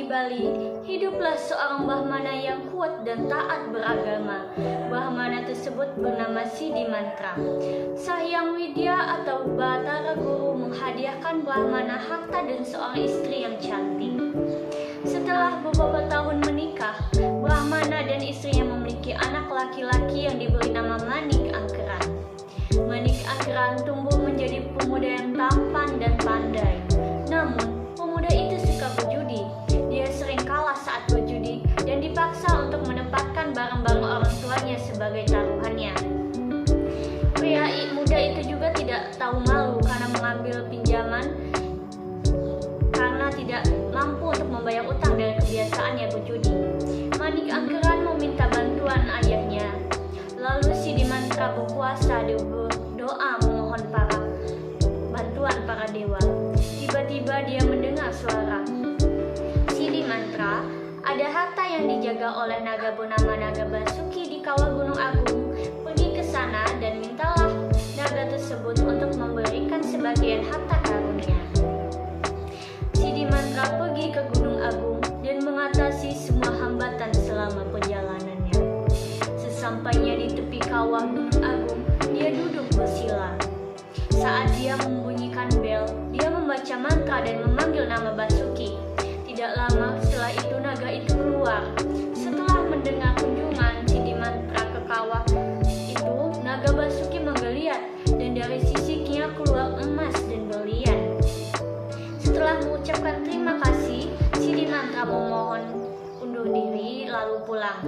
Bali, hiduplah seorang Brahmana yang kuat dan taat beragama. Brahmana tersebut bernama Siddhimantra. Sang Hyang Widya atau Batara Guru menghadiahkan Brahmana harta dan seorang istri yang cantik. Setelah beberapa tahun menikah, Brahmana dan istrinya memiliki anak laki-laki yang diberi nama Manik Angkeran. Manik Angkeran tumbuh menjadi pemuda yang tampan dan pandai. Namun, pemuda itu suka berjudi. Dia sering kalah saat berjudi dan dipaksa untuk menempatkan barang-barang orang tuanya sebagai taruhannya. Pria muda itu juga tidak tahu malu karena mengambil pinjaman karena tidak mampu untuk membayar utang dari kebiasaannya berjudi. Manik Angkeran meminta bantuan ayahnya. Lalu Siddhimantra berpuasa dan berdoa memohon bantuan para dewa. Tiba-tiba dia mendengar suara. Siddhimantra, ada harta yang dijaga oleh naga bernama Naga Basuki di kawah Gunung Agung. Pergi ke sana dan mintalah naga tersebut untuk memberikan sebagian harta karunnya. Siddhimantra pergi ke Gunung Agung dan mengatasi semua hambatan selama perjalanannya. Sesampainya di tepi kawah Gunung Agung, dia duduk bersila. Saat dia membunyikan bel, dia membaca mantra dan memanggil nama Basuki. Tidak lama setelah itu naga itu keluar. Setelah mendengar kunjungan Siddhimantra ke kawah itu, naga Basuki menggeliat dan dari sisiknya keluar emas dan berlian. Setelah mengucapkan terima kasih, Siddhimantra memohon undur diri lalu pulang.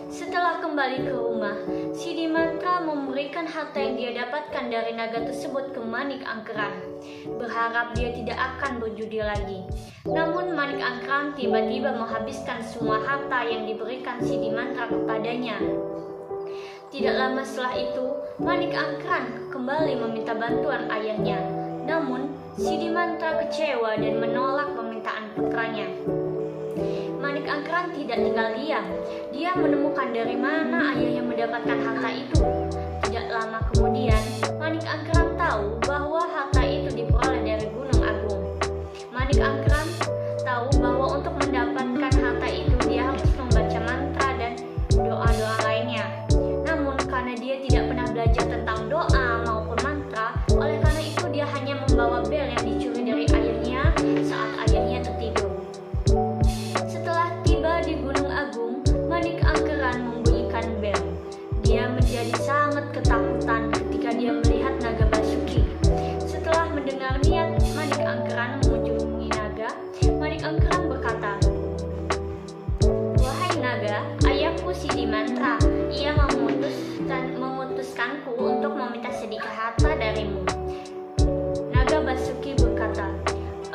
Setelah kembali ke rumah, Siddhimantra memberikan harta yang dia dapatkan dari naga tersebut ke Manik Angkeran, berharap dia tidak akan berjudi lagi. Namun Manik Angkeran tiba-tiba menghabiskan semua harta yang diberikan Siddhimantra kepadanya. Tidak lama setelah itu, Manik Angkeran kembali meminta bantuan ayahnya. Namun Siddhimantra kecewa dan menolak permintaan putranya. Manik Angkeran tidak tinggal diam. Dia menemukan dari mana ayahnya mendapatkan harta itu. Tidak lama kemudian, Manik Angkeran tahu bahwa harta itu diperoleh dari Gunung Agung. Manik Angkeran tahu bahwa untuk mendapatkan harta itu dia harus membaca mantra dan doa-doa lainnya. Namun karena dia tidak pernah belajar tentang doa maupun mantra, oleh karena itu dia hanya membawa bel yang dicuri dari ayahnya saat ayahnya tertidur. Di Gunung Agung, Manik Angkeran membunyikan bel. Dia menjadi sangat ketakutan ketika dia melihat naga Basuki. Setelah mendengar niat Manik Angkeran mengunjungi naga, Manik Angkeran berkata, "Wahai naga, ayahku Siddhimantra. Ia memutuskanku untuk meminta sedikit harta darimu." Naga Basuki berkata,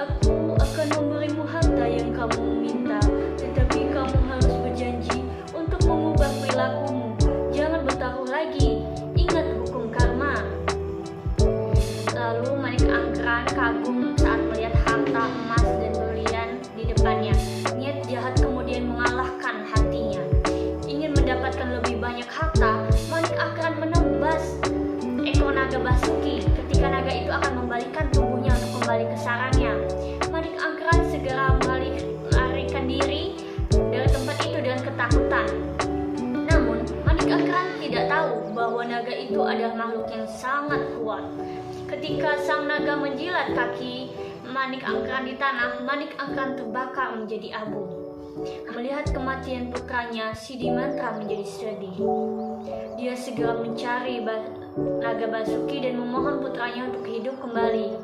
"Aku akan memberimu harta yang kamu minta. Tetapi kamu harus berjanji untuk mengubah perilakumu. Jangan bertaruh lagi. Ingat hukum karma." Lalu Manik Angkeran kagum saat melihat harta emas dan berlian di depannya. Niat jahat kemudian mengalahkan hatinya. Ingin mendapatkan lebih banyak harta, Manik Angkeran menebas ekor naga Basuki. Ketika naga itu akan membalikan tubuhnya untuk kembali ke sarangnya, Manik Angkeran segera melarikan diri dari tempat itu dengan ketakutan. Namun, Manik Angkeran tidak tahu bahwa naga itu adalah makhluk yang sangat kuat. Ketika sang naga menjilat kaki Manik Angkeran di tanah, Manik Angkeran terbakar menjadi abu. Melihat kematian putranya, Siddhimantra menjadi sedih. Dia segera mencari naga Basuki dan memohon putranya untuk hidup kembali.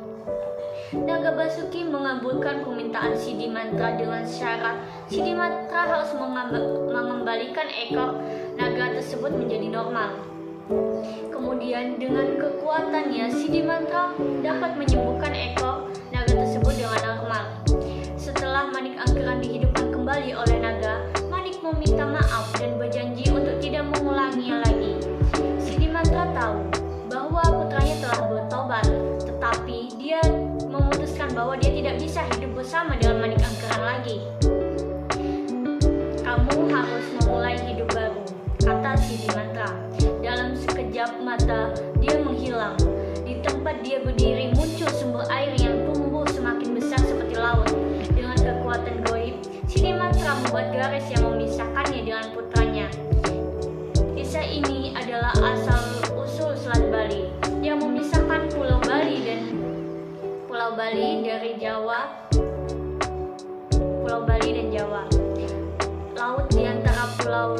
Naga Basuki mengabulkan permintaan Siddhimantra dengan syarat Siddhimantra harus mengembalikan ekor naga tersebut menjadi normal. Kemudian dengan kekuatannya Siddhimantra dapat menyembuhkan ekor naga tersebut dengan normal. Setelah Manik Angkeran dihidupkan kembali oleh naga, Manik meminta maaf dan berjanji untuk tidak mengulanginya lagi. Siddhimantra tahu bahwa putranya telah bertobat, tetapi dia memutuskan bahwa dia tidak bisa hidup bersama dengan Manik Angkeran lagi. "Kamu harus memulai hidup baru," kata Siddhimantra. Dalam sekejap mata, dia menghilang. Di tempat dia berdiri muncul sumber air yang tumbuh semakin besar seperti laut. Dengan kekuatan goib, Siddhimantra Pulau Bali dan Jawa. Laut di antara pulau